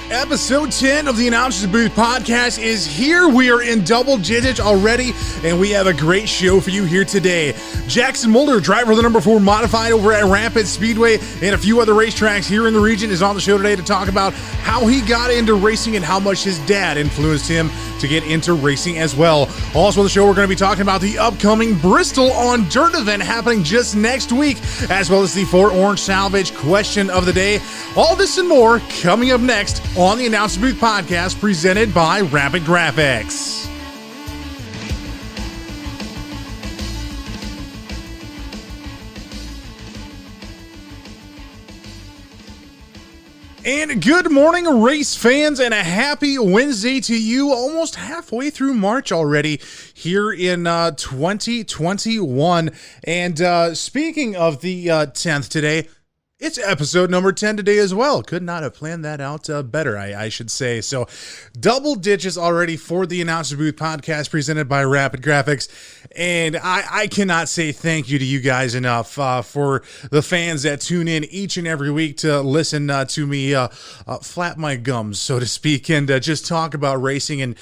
Episode 10 of the Announcers Booth podcast is here. We are in double digits already, and we have a great show for you here today. Jackson Mulder, driver of the number 4 modified over at Rampant Speedway and a few other racetracks here in the region, is on the show today to talk about how he got into racing and how much his dad influenced him to get into racing as well. Also on the show, we're going to be talking about the upcoming Bristol on Dirt event happening just next week, as well as the 4 Orange Salvage Question of the day. All this and more coming up next on the Announcers Booth podcast, presented by Rapid Graphics. And good morning, race fans, and a happy Wednesday to you. Almost halfway through March already here in 2021. And speaking of the 10th today, it's episode number 10 today as well. Could not have planned that out better, I should say. So double digits already for the Announcer Booth podcast presented by Rapid Graphics. And I cannot say thank you to you guys enough for the fans that tune in each and every week to listen to me flap my gums, so to speak, and just talk about racing and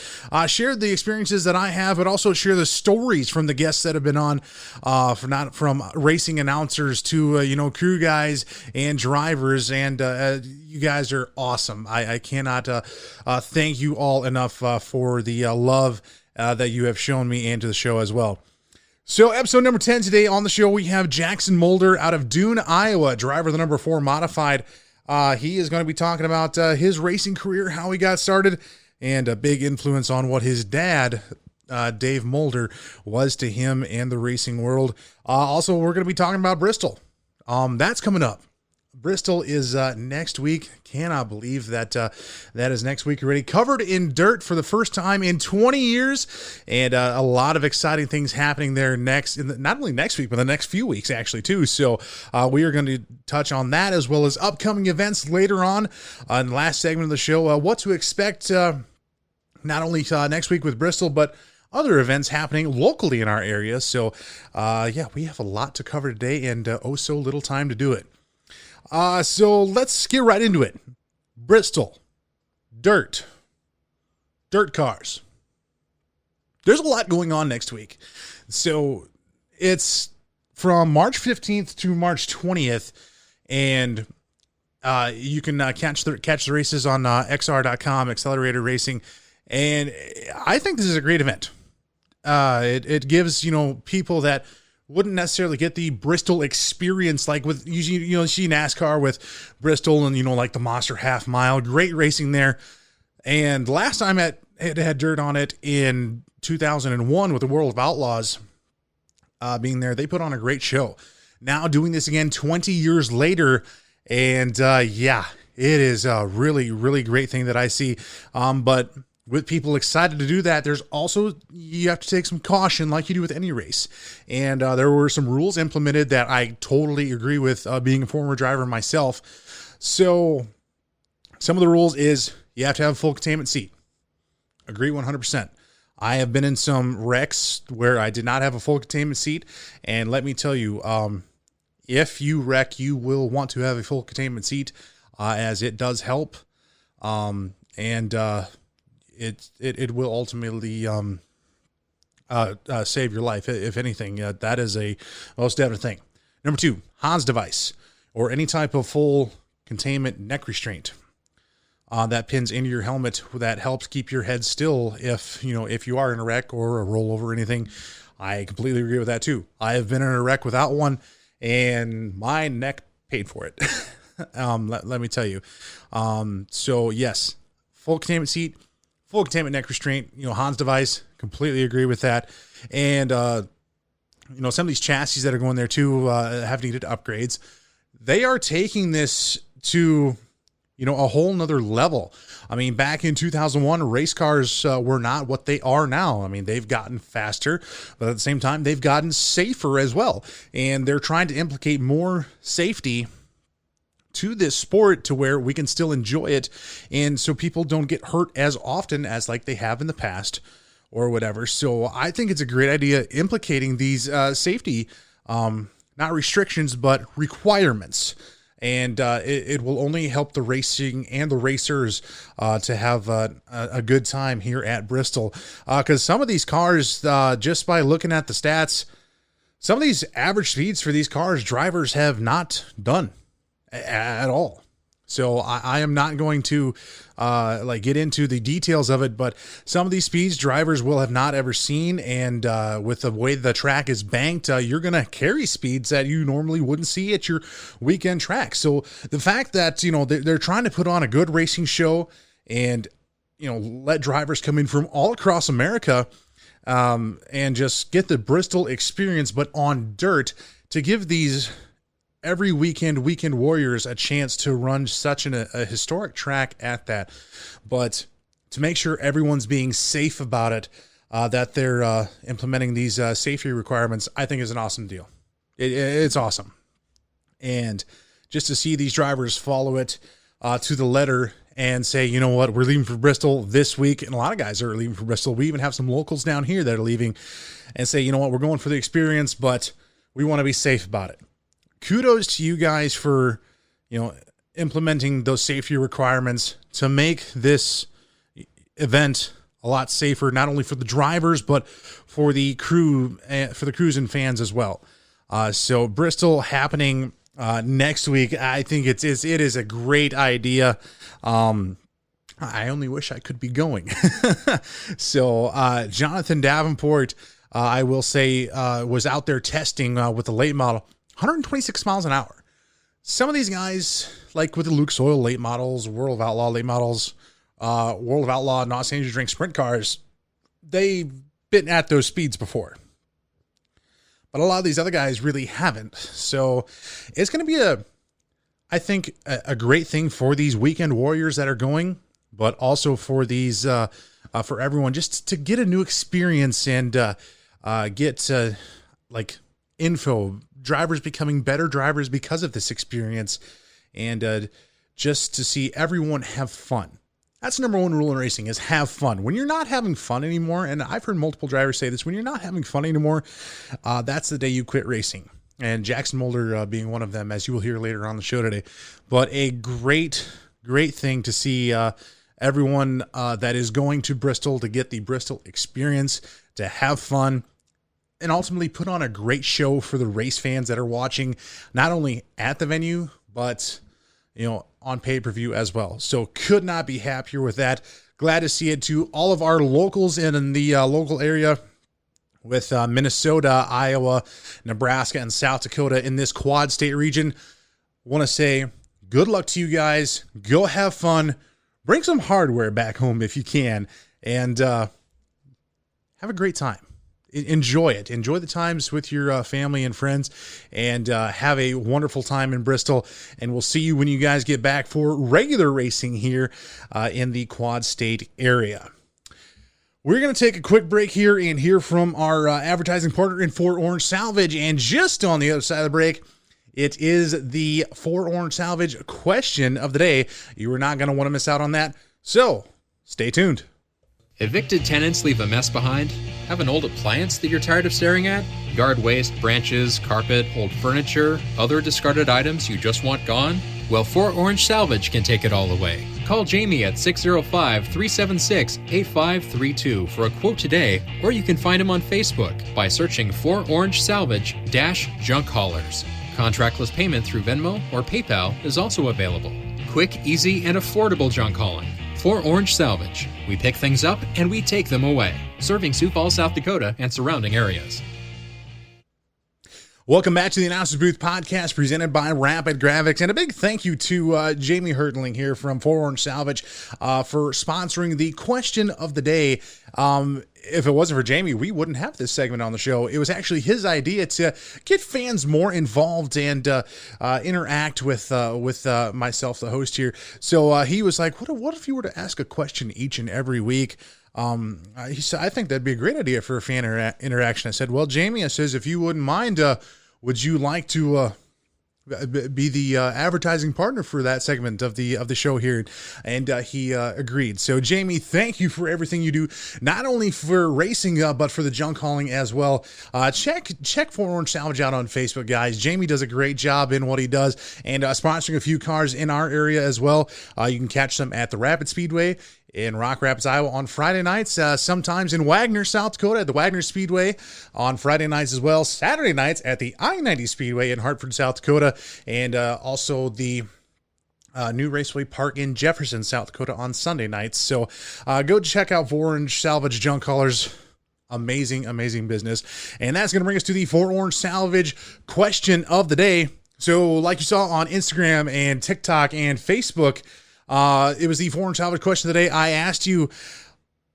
share the experiences that I have, but also share the stories from the guests that have been on, from racing announcers to, crew guys and drivers, and you guys are awesome. I cannot thank you all enough for the love that you have shown me and to the show as well. So episode number 10 today on the show, we have Jackson Mulder out of Dune, Iowa, driver of the number 4 modified. He is going to be talking about his racing career, how he got started, and a big influence on what his dad, Dave Mulder, was to him and the racing world. Also, we're going to be talking about Bristol. That's coming up. Bristol is next week. Cannot believe that that is next week already. Covered in dirt for the first time in 20 years, and a lot of exciting things happening there not only next week, but the next few weeks actually too. So we are going to touch on that, as well as upcoming events later on in the last segment of the show. What to expect not only next week with Bristol, but other events happening locally in our area. So we have a lot to cover today, and so little time to do it. So let's get right into it. Bristol, dirt cars. There's a lot going on next week. So it's from March 15th to March 20th, and you can catch the races on XR.com, Accelerator Racing, and I think this is a great event. It gives, people that wouldn't necessarily get the Bristol experience, like with usually, you see NASCAR with Bristol and, like the Monster Half Mile, great racing there. And last time it had dirt on it in 2001 with the World of Outlaws being there. They put on a great show. Now doing this again 20 years later. And it is a really, really great thing that I see. But with people excited to do that, there's also, you have to take some caution like you do with any race. And there were some rules implemented that I totally agree with, being a former driver myself. So some of the rules is you have to have a full containment seat. Agree 100%. I have been in some wrecks where I did not have a full containment seat. And let me tell you, if you wreck, you will want to have a full containment seat, as it does help. It will ultimately save your life, if anything. That is a most definite thing. Number 2, Hans device, or any type of full containment neck restraint that pins into your helmet that helps keep your head still if you are in a wreck or a rollover or anything. I completely agree with that too. I have been in a wreck without one, and my neck paid for it. Let me tell you. So yes, full containment seat, full containment neck restraint, Hans device, completely agree with that. And, some of these chassis that are going there too, have needed upgrades. They are taking this to, a whole nother level. I mean, back in 2001, race cars were not what they are now. I mean, they've gotten faster, but at the same time, they've gotten safer as well. And they're trying to implicate more safety to this sport to where we can still enjoy it, and so people don't get hurt as often as like they have in the past or whatever. So I think it's a great idea implicating these safety, not restrictions, but requirements. and it will only help the racing and the racers to have a good time here at Bristol. Because some of these cars, just by looking at the stats, some of these average speeds for these cars, drivers have not done at all. So I am not going to get into the details of it, but some of these speeds drivers will have not ever seen. And with the way the track is banked, you're going to carry speeds that you normally wouldn't see at your weekend track. So the fact that, they're trying to put on a good racing show and, let drivers come in from all across America and just get the Bristol experience, but on dirt, to give these every weekend warriors a chance to run such a historic track at that, but to make sure everyone's being safe about it, that they're implementing these safety requirements, I think is an awesome deal. It's awesome. And just to see these drivers follow it to the letter and say, you know what, we're leaving for Bristol this week. And a lot of guys are leaving for Bristol. We even have some locals down here that are leaving and say, you know what, we're going for the experience, but we want to be safe about it. Kudos to you guys for, implementing those safety requirements to make this event a lot safer, not only for the drivers, but for the crew, for the crews and fans as well. So Bristol happening next week. I think it is a great idea. I only wish I could be going. So Jonathan Davenport, I will say, was out there testing with the late model. 126 miles an hour. Some of these guys, like with the Luke Soil late models, World of Outlaw late models, World of Outlaw Not Safe to Drink sprint cars, they've been at those speeds before. But a lot of these other guys really haven't. So it's going to be I think, a great thing for these weekend warriors that are going, but also for these, for everyone, just to get a new experience and get info. Drivers becoming better drivers because of this experience, and just to see everyone have fun. That's the number one rule in racing, is have fun. When you're not having fun anymore, and I've heard multiple drivers say this, when you're not having fun anymore, that's the day you quit racing. And Jackson Mulder being one of them, as you will hear later on the show today. But a great thing to see everyone that is going to Bristol to get the Bristol experience, to have fun, and ultimately put on a great show for the race fans that are watching, not only at the venue, but, on pay-per-view as well. So could not be happier with that. Glad to see it to all of our locals in the local area with Minnesota, Iowa, Nebraska, and South Dakota in this quad state region. Want to say good luck to you guys. Go have fun. Bring some hardware back home if you can, and have a great time. Enjoy it. Enjoy the times with your family and friends, and have a wonderful time in Bristol. And we'll see you when you guys get back for regular racing here in the Quad State area. We're going to take a quick break here and hear from our advertising partner in Fort Orange Salvage. And just on the other side of the break, it is the Fort Orange Salvage question of the day. You are not going to want to miss out on that. So stay tuned. Evicted tenants leave a mess behind? Have an old appliance that you're tired of staring at? Yard waste, branches, carpet, old furniture, other discarded items you just want gone? Well, Fort Orange Salvage can take it all away. Call Jamie at 605-376-8532 for a quote today, or you can find him on Facebook by searching Fort Orange Salvage-Junk Haulers. Contractless payment through Venmo or PayPal is also available. Quick, easy, and affordable junk hauling. Fort Orange Salvage. We pick things up and we take them away. Serving Sioux Falls, South Dakota and surrounding areas. Welcome back to the Announcer's Booth podcast presented by Rapid Graphics. And a big thank you to Jamie Hurtling here from Fort Orange Salvage for sponsoring the question of the day. If it wasn't for Jamie, we wouldn't have this segment on the show. It was actually his idea to get fans more involved and interact with myself, the host here. So he was like, what if you were to ask a question each and every week? He said, I think that'd be a great idea for a fan interaction. I said, well, Jamie, I says, if you wouldn't mind, would you like to be the advertising partner for that segment of the show here, and he agreed. So Jamie, thank you for everything you do, not only for racing but for the junk hauling as well. Check for Orange Salvage out on Facebook, guys. Jamie does a great job in what he does, and sponsoring a few cars in our area as well. You can catch them at the Rapid Speedway in Rock Rapids, Iowa on Friday nights, sometimes in Wagner, South Dakota at the Wagner Speedway on Friday nights as well, Saturday nights at the I-90 Speedway in Hartford, South Dakota, and also the new Raceway Park in Jefferson, South Dakota on Sunday nights. So go check out Orange Salvage Junk Haulers. Amazing business. And that's going to bring us to the For Orange Salvage question of the day. So like you saw on Instagram and TikTok and Facebook, it was the For Orange Salvage question of the day. I asked you,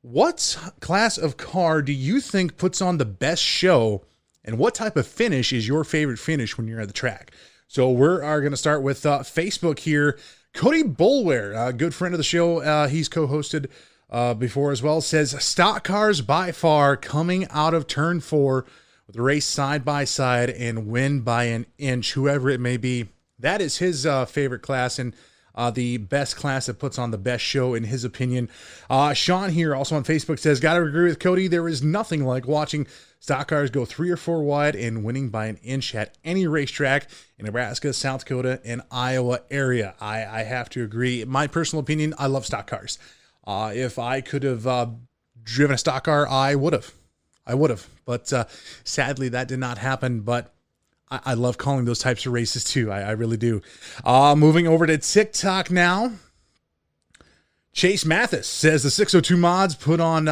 what class of car do you think puts on the best show, and what type of finish is your favorite finish when you're at the track? So we are going to start with Facebook here. Cody Bulware, a good friend of the show, he's co-hosted before as well, says stock cars by far coming out of turn 4 with the race side by side and win by an inch, whoever it may be. That is his favorite class, and the best class that puts on the best show in his opinion. Sean here also on Facebook says, gotta agree with Cody. There is nothing like watching stock cars go 3 or 4 wide and winning by an inch at any racetrack in Nebraska, South Dakota, and Iowa area. I have to agree. My personal opinion, I love stock cars. If I could have driven a stock car, I would have. But sadly, that did not happen. But I love calling those types of races too. I really do. Moving over to TikTok now. Chase Mathis says the 602 mods put on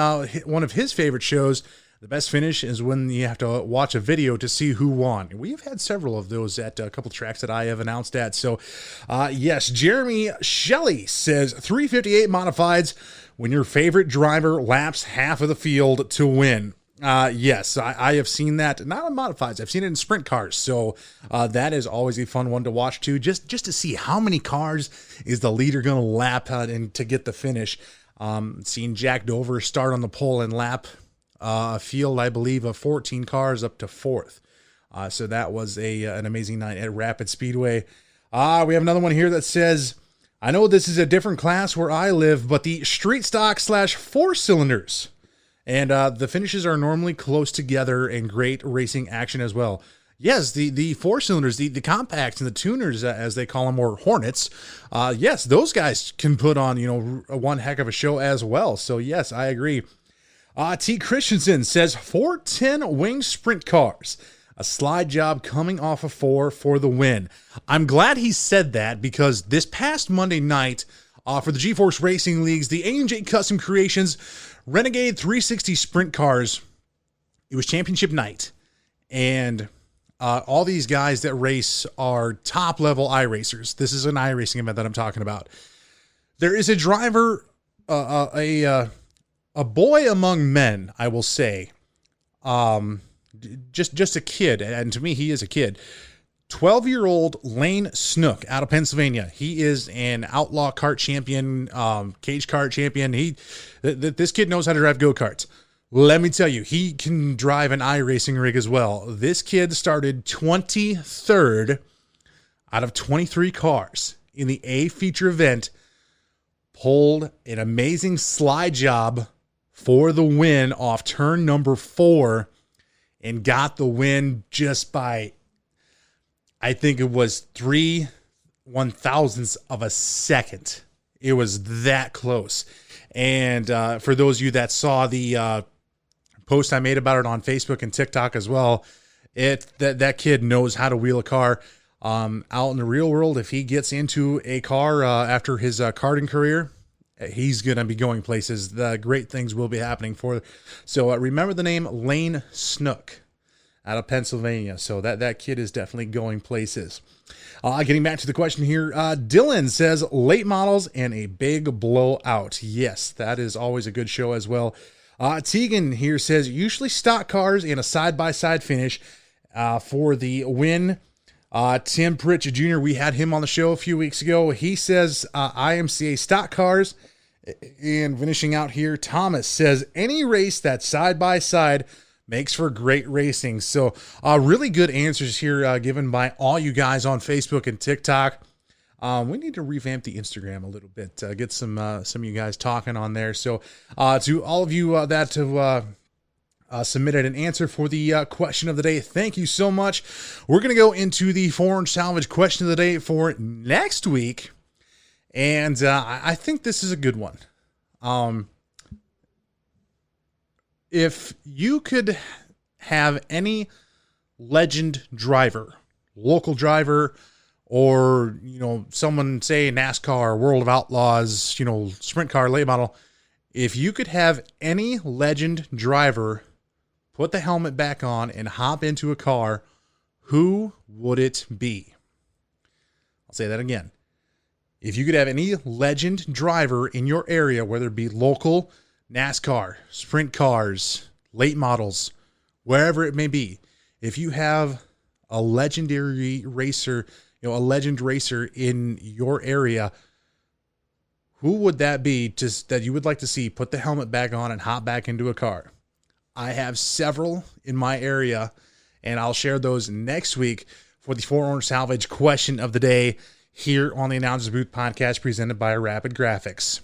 one of his favorite shows. The best finish is when you have to watch a video to see who won. We've had several of those at a couple tracks that I have announced at. So, yes, Jeremy Shelley says 358 modifieds when your favorite driver laps half of the field to win. Yes, I have seen that, not on modifieds. I've seen it in sprint cars. So that is always a fun one to watch too, just to see how many cars is the leader going to lap and to get the finish. Seeing Jack Dover start on the pole and lap a field, I believe, of 14 cars up to 4th. So that was an amazing night at Rapid Speedway. We have another one here that says, I know this is a different class where I live, but the street stock / 4-cylinders. And the finishes are normally close together and great racing action as well. Yes, the 4-cylinders, the compacts and the tuners, as they call them, or Hornets. Yes, those guys can put on, one heck of a show as well. So yes, I agree. T. Christensen says 410 wing sprint cars. A slide job coming off of 4 for the win. I'm glad he said that, because this past Monday night for the G-Force Racing Leagues, the A&J Custom Creations Renegade 360 sprint cars, it was championship night, and all these guys that race are top-level iRacers. This is an iRacing event that I'm talking about. There is a driver, a boy among men, I will say, just a kid, and to me, he is a kid. 12-year-old Lane Snook out of Pennsylvania. He is an outlaw kart champion, cage kart champion. This kid knows how to drive go-karts. Let me tell you, he can drive an iRacing rig as well. This kid started 23rd out of 23 cars in the A feature event, pulled an amazing slide job for the win off turn number 4, and got the win just by, I think it was 3/1000ths of a second. It was that close. And for those of you that saw the post I made about it on Facebook and TikTok as well, that kid knows how to wheel a car. Out in the real world, if he gets into a car after his karting career, he's going to be going places. The great things will be happening for. So remember the name Lane Snook out of Pennsylvania. So that kid is definitely going places. Getting back to the question here, Dylan says late models and a big blowout. Yes, that is always a good show as well. Tegan here says usually stock cars and a side-by-side finish for the win. Tim Pritchett Jr., we had him on the show a few weeks ago. He says IMCA stock cars. And finishing out here, Thomas says any race that's side-by-side makes for great racing. So really good answers here given by all you guys on Facebook and TikTok. We need to revamp the Instagram a little bit, get some of you guys talking on there. So to all of you that have submitted an answer for the question of the day, thank you so much. We're going to go into the Orange Salvage question of the day for next week. And I think this is a good one. If you could have any legend driver, local driver, or, someone say NASCAR, World of Outlaws, sprint car, late model, if you could have any legend driver put the helmet back on and hop into a car, who would it be? I'll say that again. If you could have any legend driver in your area, whether it be local, NASCAR, sprint cars, late models, wherever it may be, if you have a legendary racer, a legend racer in your area, who would that be that you would like to see put the helmet back on and hop back into a car? I have several in my area, and I'll share those next week for the Orange Salvage question of the day here on the Announcer's Booth podcast presented by Rapid Graphics.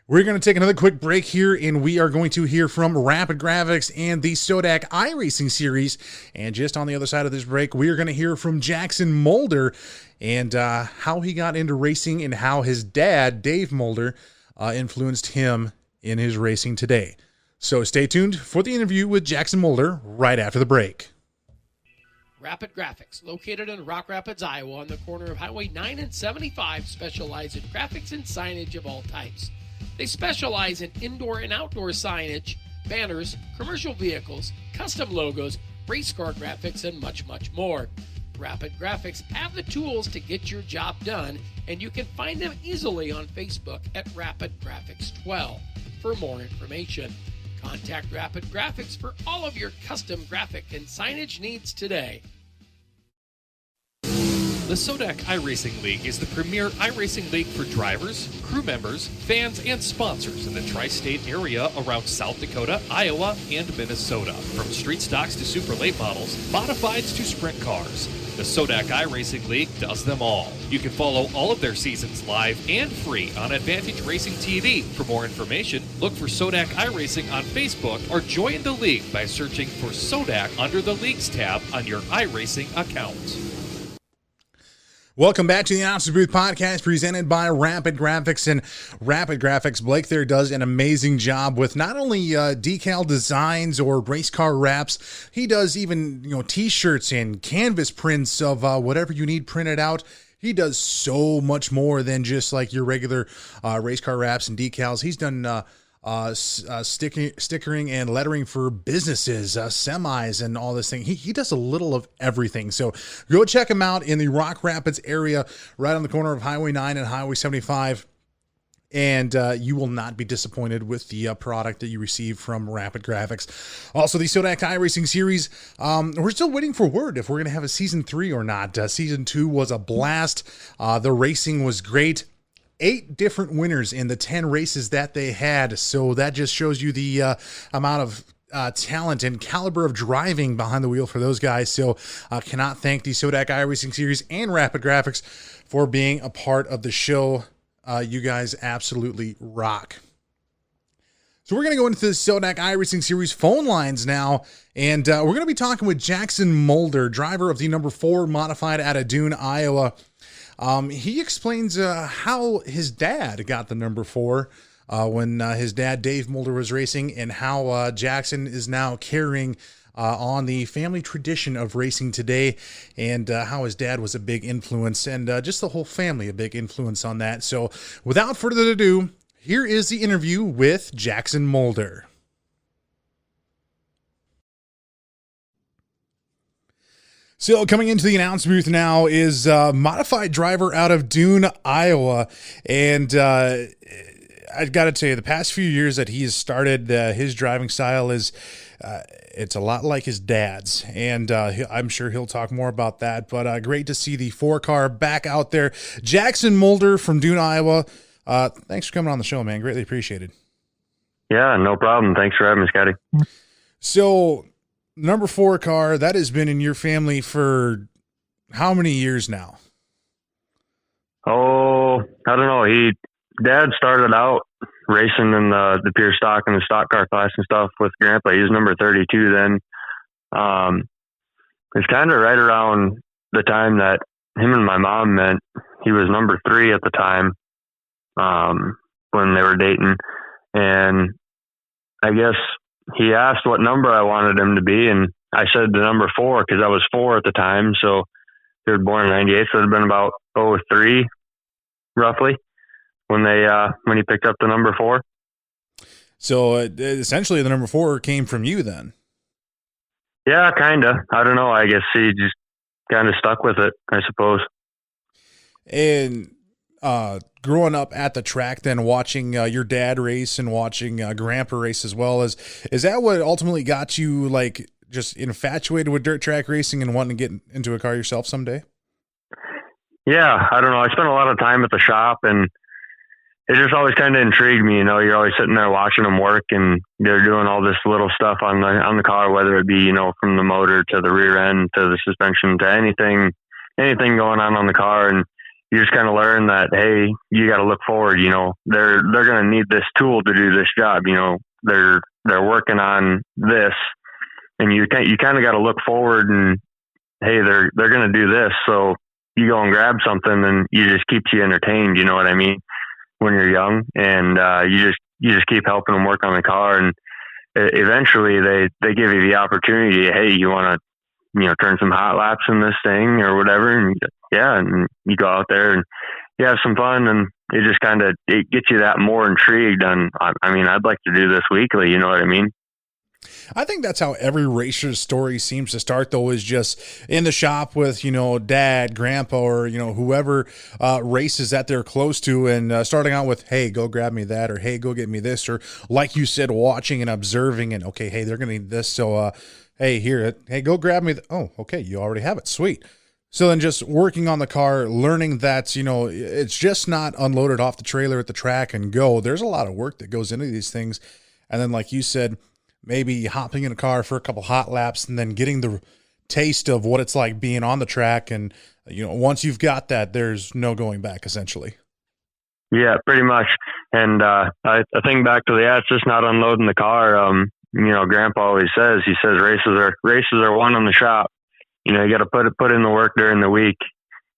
We're going to take another quick break here, and we are going to hear from Rapid Graphics and the Sodak iRacing series. And just on the other side of this break, we are going to hear from Jackson Mulder and how he got into racing and how his dad, Dave Mulder, influenced him in his racing today. So stay tuned for the interview with Jackson Mulder right after the break. Rapid Graphics, located in Rock Rapids, Iowa, on the corner of Highway 9 and 75, specialize in graphics and signage of all types. They specialize in indoor and outdoor signage, banners, commercial vehicles, custom logos, race car graphics, and much, much more. Rapid Graphics have the tools to get your job done, and you can find them easily on Facebook at Rapid Graphics 12. For more information, contact Rapid Graphics for all of your custom graphic and signage needs today. The Sodak iRacing League is the premier iRacing league for drivers, crew members, fans, and sponsors in the tri-state area around South Dakota, Iowa, and Minnesota. From street stocks to super late models, modifieds to sprint cars, the Sodak iRacing League does them all. You can follow all of their seasons live and free on Advantage Racing TV. For more information, look for Sodak iRacing on Facebook or join the league by searching for Sodak under the Leagues tab on your iRacing account. Welcome back to the Announcer's Booth podcast presented by Rapid Graphics. And Rapid Graphics, Blake there does an amazing job with not only decal designs or race car wraps, he does even t-shirts and canvas prints of whatever you need printed out. He does so much more than just like your regular race car wraps and decals. He's done stickering and lettering for businesses, semis, and all this thing. He does a little of everything. So go check him out in the Rock Rapids area, right on the corner of Highway 9 and Highway 75. And you will not be disappointed with the product that you receive from Rapid Graphics. Also, the Sodak iRacing series, we're still waiting for word if we're going to have a Season 3 or not. Season 2 was a blast. The racing was great. 8 different winners in the 10 races that they had. So that just shows you the amount of talent and caliber of driving behind the wheel for those guys. So cannot thank the Sodak iRacing series and Rapid Graphics for being a part of the show. You guys absolutely rock. So we're going to go into the Sodak iRacing series phone lines now, and we're going to be talking with Jackson Mulder, driver of the number 4 modified out of Dune, Iowa. He explains how his dad got the number 4 when his dad, Dave Mulder, was racing, and how Jackson is now carrying on the family tradition of racing today, and how his dad was a big influence, and just the whole family a big influence on that. So without further ado, here is the interview with Jackson Mulder. So coming into the announce booth now is a modified driver out of Dune, Iowa. And I've got to tell you, the past few years that he has started, his driving style is it's a lot like his dad's. And I'm sure he'll talk more about that. But great to see the 4-car back out there. Jackson Mulder from Dune, Iowa. Thanks for coming on the show, man. Greatly appreciated. Yeah, no problem. Thanks for having me, Scotty. So number 4 car, that has been in your family for how many years now? Oh, I don't know. Dad started out racing in the pure stock and the stock car class and stuff with Grandpa. He was number 32 then. It's kind of right around the time that him and my mom met. He was number 3 at the time, when they were dating. And I guess he asked what number I wanted him to be. And I said the number 4, cause I was 4 at the time. So he was born in 98. So it had been about 03 roughly when he picked up the number 4. So essentially the number 4 came from you then. Yeah, kind of. I don't know. I guess he just kind of stuck with it, I suppose. And growing up at the track, then watching your dad race and watching Grandpa race as well, is that what ultimately got you like just infatuated with dirt track racing and wanting to get into a car yourself someday? Yeah, I don't know. I spent a lot of time at the shop, and it just always kind of intrigued me. You know, you're always sitting there watching them work, and they're doing all this little stuff on the car, whether it be, you know, from the motor to the rear end to the suspension to anything going on the car. And you just kind of learn that, hey, you got to look forward. You know, they're going to need this tool to do this job. You know, they're working on this, and you kind of got to look forward and, hey, they're going to do this. So you go and grab something, and you just keeps you entertained. You know what I mean? When you're young, and you just keep helping them work on the car, and eventually they give you the opportunity. Hey, you want to, you know, turn some hot laps in this thing or whatever, and and you go out there and you have some fun, and it just kind of it gets you that more intrigued. And I mean, I'd like to do this weekly. You know what I mean? I think that's how every racer's story seems to start, though, is just in the shop with, you know, dad, grandpa, or, you know, whoever races that they're close to, and starting out with, hey, go grab me that, or hey, go get me this, or like you said, watching and observing, and okay, hey, they're going to need this. So, hey, here, hey, go grab me. Oh, okay. You already have it. Sweet. So then just working on the car, learning that, you know, it's just not unloaded off the trailer at the track and go. There's a lot of work that goes into these things. And then, like you said, maybe hopping in a car for a couple hot laps and then getting the taste of what it's like being on the track. And, you know, once you've got that, there's no going back, essentially. Yeah, pretty much. And I think back to it's just not unloading the car. You know, Grandpa always says, races are won in the shop. You know, you got to put in the work during the week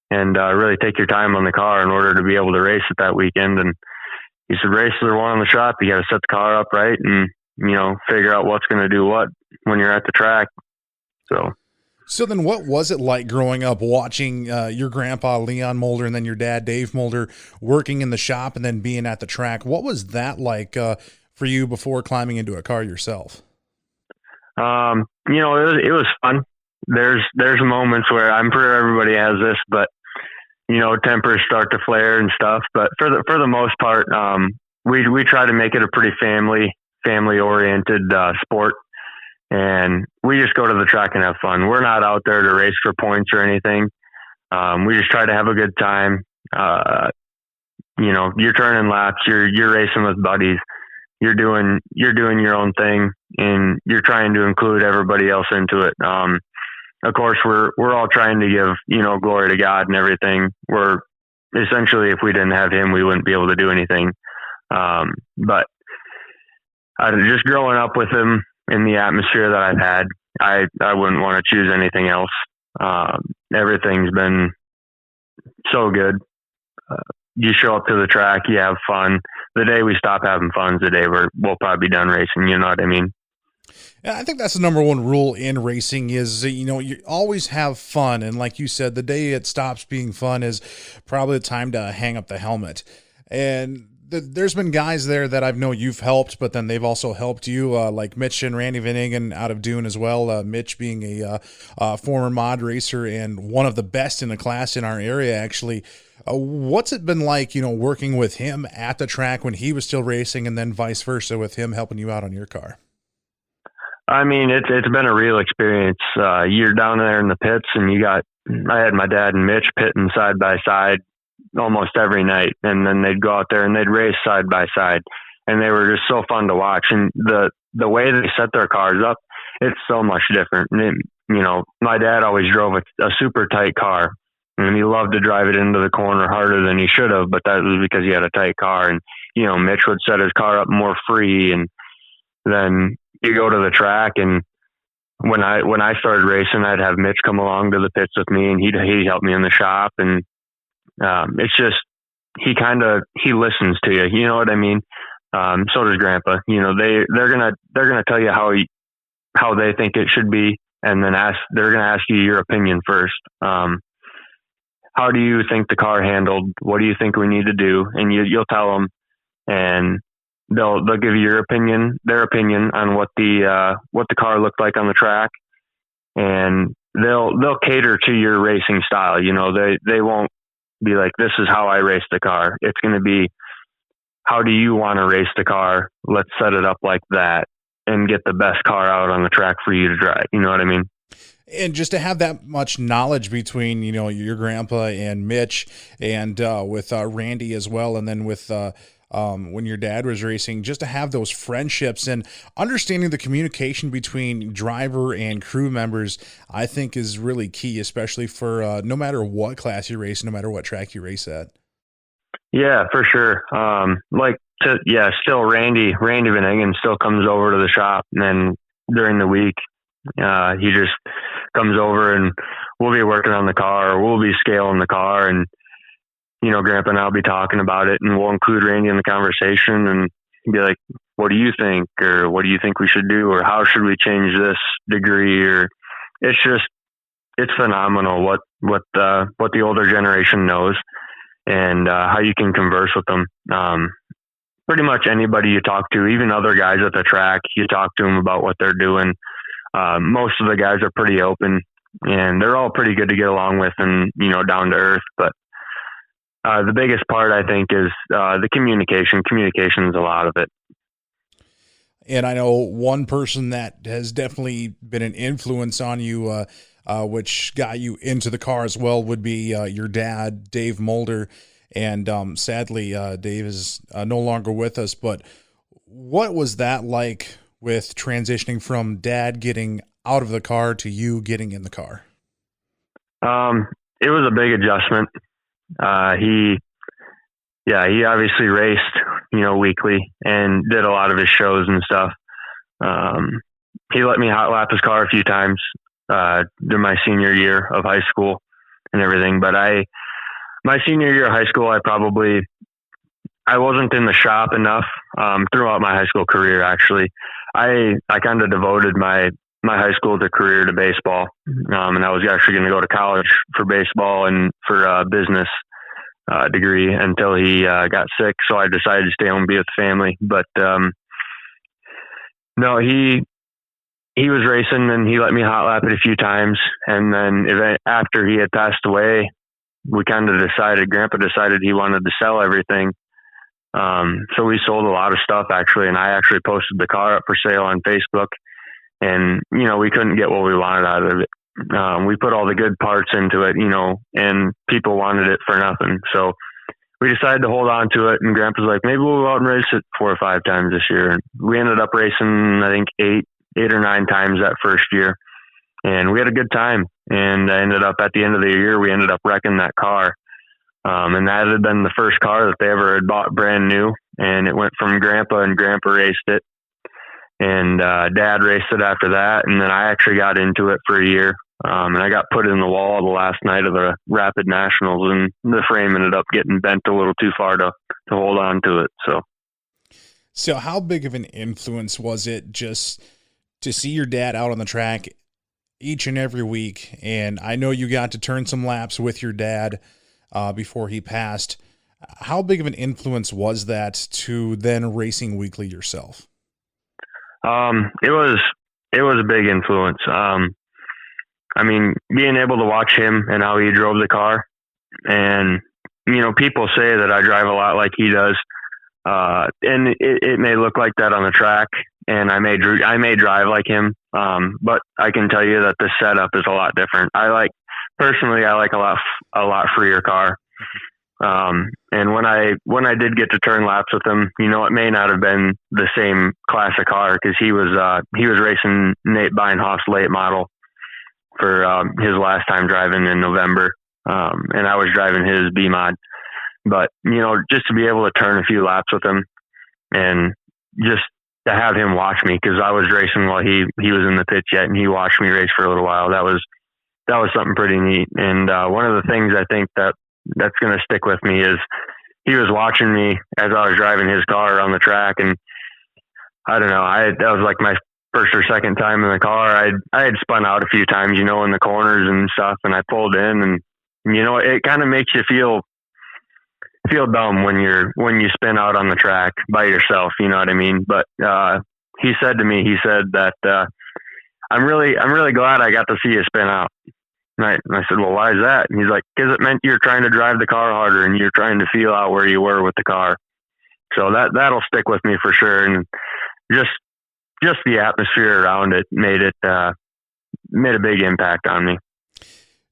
and really take your time on the car in order to be able to race it that weekend. And he said, races are won in the shop. You got to set the car up right and, you know, figure out what's going to do what when you're at the track. So then what was it like growing up watching your grandpa, Leon Mulder, and then your dad, Dave Mulder, working in the shop and then being at the track? What was that like for you before climbing into a car yourself? You know, it was fun. There's moments where I'm sure everybody has this, but, you know, tempers start to flare and stuff. But for the most part, we try to make it a pretty family-oriented sport, and we just go to the track and have fun. We're not out there to race for points or anything. We just try to have a good time. You know, you're turning laps, you're racing with buddies, you're doing your own thing, and you're trying to include everybody else into it. Of course, we're all trying to give, you know, glory to God and everything. We're essentially, if we didn't have him, we wouldn't be able to do anything. But just growing up with him in the atmosphere that I've had, I wouldn't want to choose anything else. Everything's been so good. You show up to the track, you have fun. The day we stop having fun is the day we'll probably be done racing. You know what I mean? Yeah, I think that's the number one rule in racing is, you know, you always have fun. And like you said, the day it stops being fun is probably the time to hang up the helmet. And there's been guys there that I've known you've helped, but then they've also helped you, like Mitch and Randy Van Ingen out of Dune as well. Mitch being a former mod racer and one of the best in the class in our area, actually. What's it been like, you know, working with him at the track when he was still racing, and then vice versa with him helping you out on your car? I mean, it's been a real experience. You're down there in the pits, and I had my dad and Mitch pitting side by side almost every night, and then they'd go out there and they'd race side by side, and they were just so fun to watch. And the way they set their cars up, it's so much different. And my dad always drove a super tight car, and he loved to drive it into the corner harder than he should have, but that was because he had a tight car. And, Mitch would set his car up more free, and then you go to the track, and when I started racing, I'd have Mitch come along to the pits with me, and he'd help me in the shop. And it's just, he listens to you. You know what I mean? So does Grandpa. They're gonna tell you how they think it should be, and then they're gonna ask you your opinion first. How do you think the car handled? What do you think we need to do? And you'll tell them, and they'll give you their opinion on what the car looked like on the track, and they'll cater to your racing style. They won't be like, this is how I race the car. It's going to be, how do you want to race the car? Let's set it up like that and get the best car out on the track for you to drive. You know what I mean? And just to have that much knowledge between, your grandpa and Mitch, and with Randy as well, and then with when your dad was racing, just to have those friendships and understanding the communication between driver and crew members, I think is really key, especially for no matter what class you race, no matter what track you race at. Yeah, for sure. Still Randy Van Engen still comes over to the shop, and then during the week, he just comes over and we'll be working on the car, or we'll be scaling the car, and Grandpa and I'll be talking about it, and we'll include Randy in the conversation and be like, what do you think? Or what do you think we should do? Or how should we change this degree? Or it's phenomenal what the older generation knows, and how you can converse with them. Pretty much anybody you talk to, even other guys at the track, you talk to them about what they're doing. Most of the guys are pretty open, and they're all pretty good to get along with, and, down to earth. But the biggest part, I think, is the communication. Communication is a lot of it. And I know one person that has definitely been an influence on you, which got you into the car as well, would be your dad, Dave Mulder. And sadly, Dave is no longer with us. But what was that like with transitioning from Dad getting out of the car to you getting in the car? It was a big adjustment. He obviously raced, weekly, and did a lot of his shows and stuff. He let me hot lap his car a few times during my senior year of high school and everything. But my senior year of high school, I wasn't in the shop enough throughout my high school career. Actually, I kind of devoted my high school career to baseball, and I was actually going to go to college for baseball and for a business degree until he got sick. So I decided to stay home and be with the family. But no, he was racing, and he let me hot lap it a few times. And then after he had passed away, we kind of decided, Grandpa decided he wanted to sell everything. So we sold a lot of stuff, actually, and I actually posted the car up for sale on Facebook. And, we couldn't get what we wanted out of it. We put all the good parts into it, and people wanted it for nothing. So we decided to hold on to it, and Grandpa's like, maybe we'll go out and race it 4 or 5 times this year. And we ended up racing, I think, 8 or 9 times that first year. And we had a good time. And I ended up, at the end of the year, we ended up wrecking that car. And that had been the first car that they ever had bought brand new. And it went from Grandpa, and Grandpa raced it. And Dad raced it after that. And then I actually got into it for a year. And I got put in the wall the last night of the Rapid Nationals, and the frame ended up getting bent a little too far to hold on to it. So how big of an influence was it just to see your dad out on the track each and every week? And I know you got to turn some laps with your dad before he passed. How big of an influence was that to then racing weekly yourself? It was a big influence. Being able to watch him and how he drove the car, and, people say that I drive a lot like he does. And it may look like that on the track, and I may drive like him. But I can tell you that the setup is a lot different. I like a lot freer car. And when I did get to turn laps with him, it may not have been the same class of car, because he was racing Nate Beinhoff's late model for his last time driving in November, and I was driving his B mod. But just to be able to turn a few laps with him, and just to have him watch me, because I was racing while he was in the pits yet, and he watched me race for a little while. That was something pretty neat. And one of the things I think that's going to stick with me is he was watching me as I was driving his car around the track. And I don't know, that was like my first or second time in the car. I had spun out a few times, in the corners and stuff, and I pulled in, and it kind of makes you feel dumb when you spin out on the track by yourself, you know what I mean? But he said that I'm really glad I got to see you spin out. And I said, well, why is that? And he's like, because it meant you're trying to drive the car harder, and you're trying to feel out where you were with the car. So that'll stick with me for sure. And just the atmosphere around it made a big impact on me.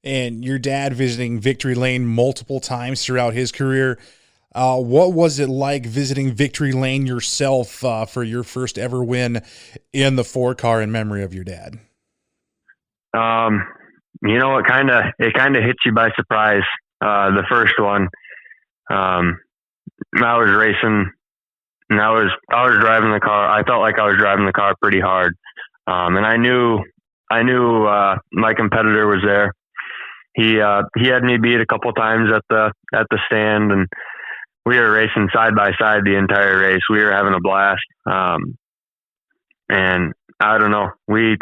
And your dad visiting Victory Lane multiple times throughout his career. What was it like visiting Victory Lane yourself for your first ever win in the 4-car in memory of your dad? It kind of hits you by surprise. The first one, I was racing, and I was driving the car. I felt like I was driving the car pretty hard. And I knew my competitor was there. He had me beat a couple times at the stand, and we were racing side by side the entire race. We were having a blast. And I don't know, we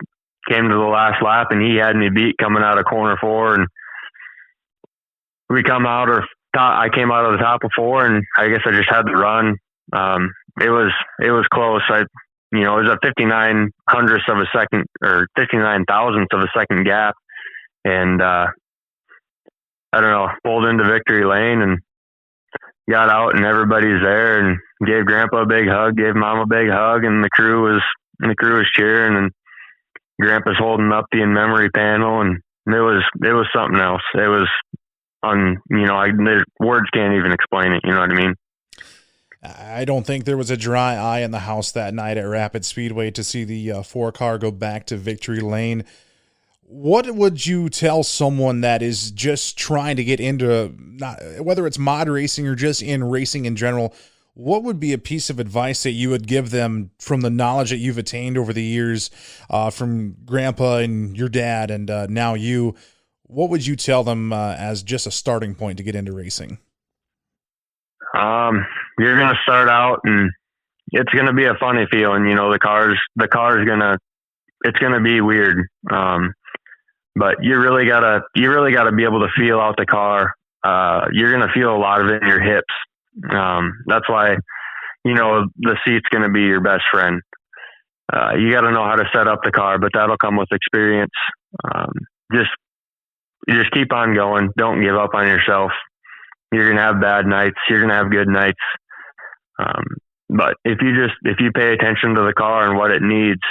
came to the last lap, and he had me beat coming out of corner 4, and I came out of the top of 4, and I guess I just had to run. It was close. It was a 59 hundredths of a second, or 59 thousandths of a second gap. And, I don't know, pulled into Victory Lane and got out, and everybody's there, and gave Grandpa a big hug, gave Mom a big hug, and the crew was cheering, and Grandpa's holding up the in-memory panel, and it was something else. It was words can't even explain it. You know what I mean? I don't think there was a dry eye in the house that night at Rapid Speedway to see the 4-car go back to Victory Lane. What would you tell someone that is just trying to get into, whether it's mod racing or just in racing in general, what would be a piece of advice that you would give them from the knowledge that you've attained over the years from Grandpa and your dad and now you? What would you tell them as just a starting point to get into racing? You're going to start out, and it's going to be a funny feeling. The car's it's going to be weird. But you really gotta be able to feel out the car. You're gonna feel a lot of it in your hips. That's why, the seat's gonna be your best friend. You gotta know how to set up the car, but that'll come with experience. Just keep on going. Don't give up on yourself. You're gonna have bad nights. You're gonna have good nights. But if you pay attention to the car and what it needs,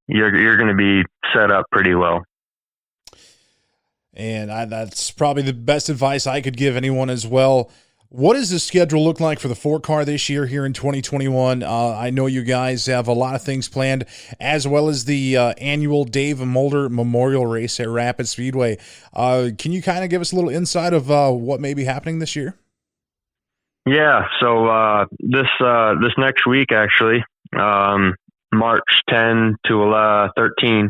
you're gonna be set up pretty well. And that's probably the best advice I could give anyone as well. What does the schedule look like for the 4-car this year here in 2021? I know you guys have a lot of things planned, as well as the annual Dave Mulder Memorial Race at Rapid Speedway. Can you kind of give us a little insight of what may be happening this year? Yeah, so this next week, actually, March 10 to 13,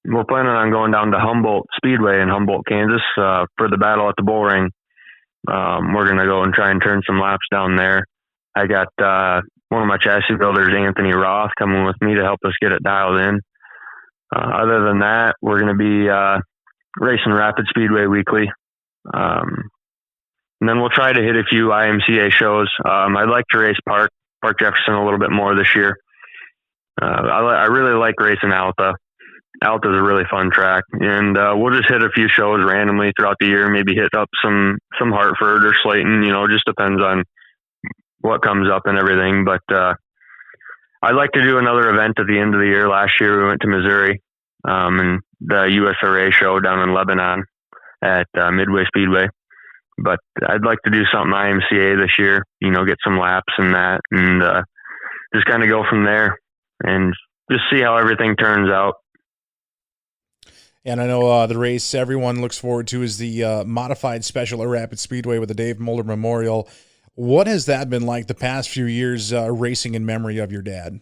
we're planning on going down to Humboldt Speedway in Humboldt, Kansas, for the battle at the bull ring. We're going to go and try and turn some laps down there. I got one of my chassis builders, Anthony Roth, coming with me to help us get it dialed in. Other than that, we're going to be racing Rapid Speedway weekly. And then we'll try to hit a few IMCA shows. I'd like to race Park Jefferson a little bit more this year. I really like racing Alta. Alta's a really fun track, and we'll just hit a few shows randomly throughout the year. Maybe hit up some Hartford or Slayton. Just depends on what comes up and everything. But I'd like to do another event at the end of the year. Last year we went to Missouri, and the USRA show down in Lebanon at Midway Speedway. but I'd like to do something IMCA this year, get some laps in that, and just kind of go from there and just see how everything turns out. And I know the race everyone looks forward to is the modified special at Rapid Speedway with the Dave Mulder Memorial. What has that been like the past few years racing in memory of your dad?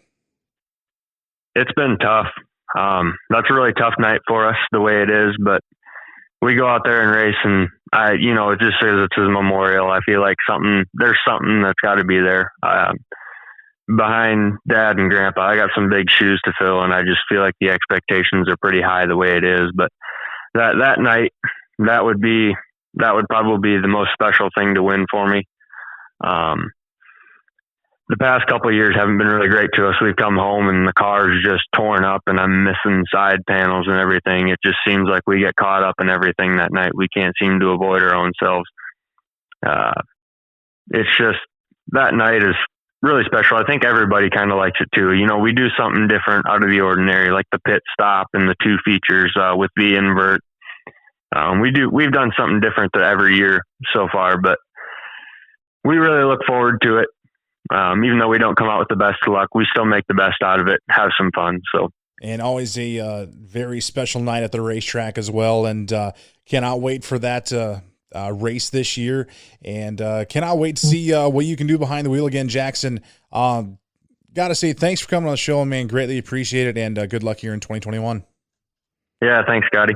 It's been tough. That's a really tough night for us the way it is, but we go out there and race, and it just says it's his memorial. I feel like there's something that's got to be there. Behind Dad and Grandpa, I got some big shoes to fill, and I just feel like the expectations are pretty high the way it is. But that night, that would probably be the most special thing to win for me. The past couple of years haven't been really great to us. We've come home and the car's just torn up, and I'm missing side panels and everything. It just seems like we get caught up in everything that night. We can't seem to avoid our own selves. It's just, that night is really special. I think everybody kind of likes it too. We do something different out of the ordinary, like the pit stop and the 2 features with the invert. We've done something different every year so far, but we really look forward to it. Even though we don't come out with the best of luck, we still make the best out of it, have some fun. So, and always a very special night at the racetrack as well. And cannot wait for that race this year, and cannot wait to see what you can do behind the wheel again, Jackson. Gotta say thanks for coming on the show, man. Greatly appreciate it, and good luck here in 2021. Yeah, thanks, Scotty.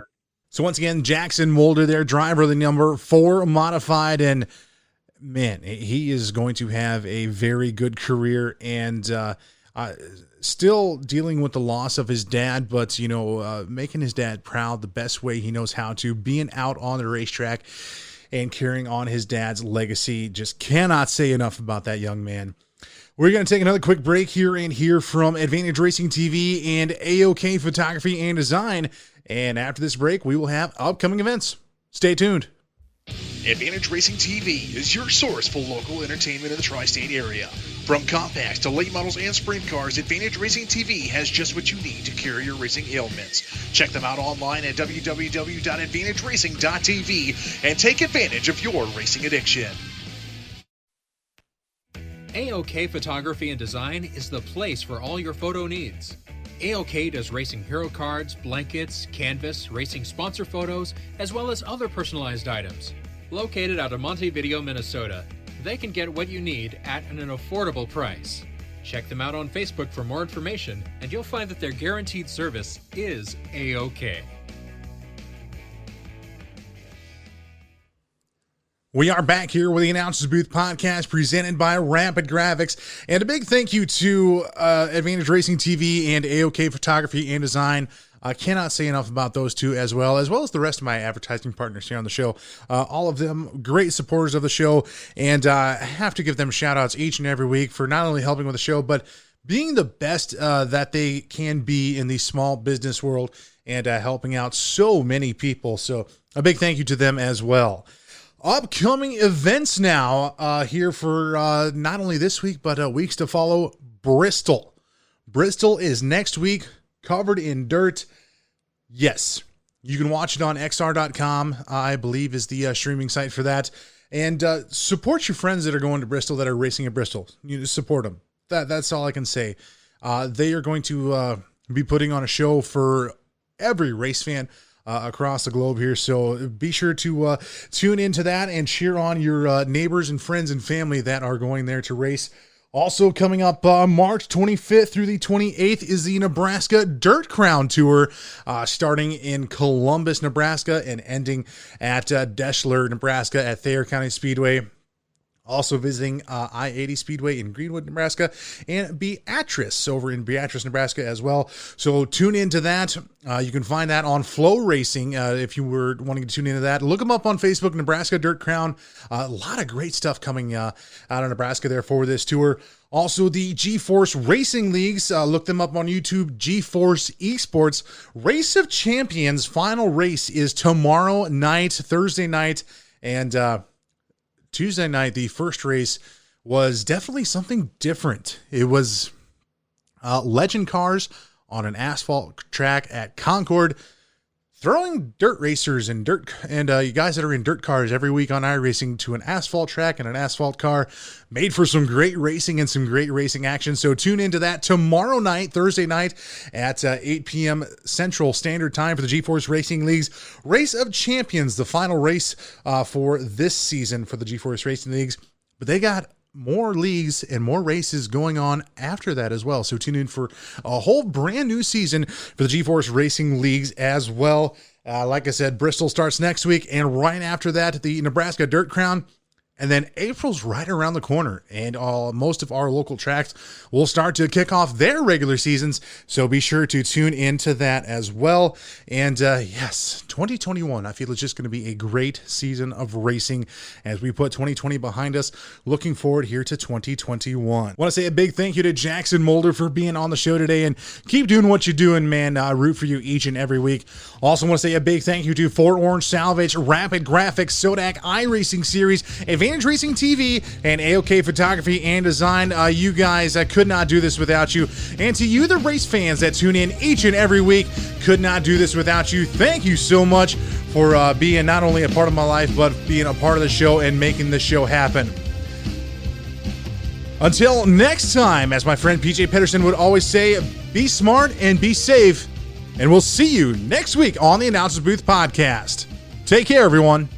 So once again, Jackson Mulder there, driver of the number 4 modified, and man, he is going to have a very good career, and still dealing with the loss of his dad, but making his dad proud the best way he knows how to, being out on the racetrack and carrying on his dad's legacy. Just cannot say enough about that young man. We're going to take another quick break here and hear from Advantage Racing TV and AOK Photography and Design, and after this break we will have upcoming events. Stay tuned. Advantage Racing TV is your source for local entertainment in the tri-state area. From compacts to late models and sprint cars, Advantage Racing TV has just what you need to cure your racing ailments. Check them out online at www.advantageracing.tv and take advantage of your racing addiction. AOK Photography and Design is the place for all your photo needs. AOK does racing hero cards, blankets, canvas, racing sponsor photos, as well as other personalized items. Located out of Montevideo, Minnesota, they can get what you need at an affordable price. Check them out on Facebook for more information, and you'll find that their guaranteed service is AOK. We are back here with the Announcers Booth podcast presented by Rapid Graphics. And a big thank you to Advantage Racing TV and AOK Photography and Design. I cannot say enough about those two as well as the rest of my advertising partners here on the show. All of them great supporters of the show. And I have to give them shout outs each and every week for not only helping with the show, but being the best that they can be in the small business world and helping out so many people. So a big thank you to them as well. Upcoming events now here for not only this week, but weeks to follow. Bristol. Bristol is next week, covered in dirt. Yes, you can watch it on xr.com, I believe is the streaming site for that. And support your friends that are going to Bristol, that are racing at Bristol. You just support them. That's all I can say. They are going to be putting on a show for every race fan across the globe here. So be sure to tune into that and cheer on your neighbors and friends and family that are going there to race. Also coming up March 25th through the 28th is the Nebraska Dirt Crown Tour, starting in Columbus, Nebraska, and ending at Deschler, Nebraska at Thayer County Speedway. Also visiting I-80 Speedway in Greenwood, Nebraska, and Beatrice over in Beatrice, Nebraska as well. So tune into that. You can find that on Flow Racing if you were wanting to tune into that. Look them up on Facebook, Nebraska Dirt Crown. A lot of great stuff coming out of Nebraska there for this tour. Also, the G-Force Racing Leagues. Look them up on YouTube, G-Force Esports. Race of Champions final race is tomorrow night, Thursday night, and Tuesday night, the first race was definitely something different. It was legend cars on an asphalt track at Concord. throwing dirt racers and you guys that are in dirt cars every week on iRacing to an asphalt track and an asphalt car, made for some great racing and some great racing action. So tune into that tomorrow night, Thursday night at 8 p.m. Central Standard Time for the G-Force Racing League's Race of Champions, the final race for this season for the G-Force Racing Leagues. But they got more leagues and more races going on after that as well. So tune in for a whole brand new season for the G-Force Racing Leagues as well. Like I said, Bristol starts next week, and right after that, the Nebraska Dirt Crown. And then April's right around the corner, and most of our local tracks will start to kick off their regular seasons. So be sure to tune into that as well. And yes, 2021, I feel it's just going to be a great season of racing as we put 2020 behind us. Looking forward here to 2021. I want to say a big thank you to Jackson Mulder for being on the show today, and keep doing what you're doing, man. I root for you each and every week. Also want to say a big thank you to Fort Orange Salvage, Rapid Graphics, Sodak iRacing Series, Advantage Racing TV, and AOK Photography and Design. You guys, I could not do this without you. And to you, the race fans that tune in each and every week, could not do this without you. Thank you so much for being not only a part of my life, but being a part of the show and making the show happen. Until next time, as my friend PJ Pedersen would always say, be smart and be safe. And we'll see you next week on the Announcer's Booth podcast. Take care, everyone.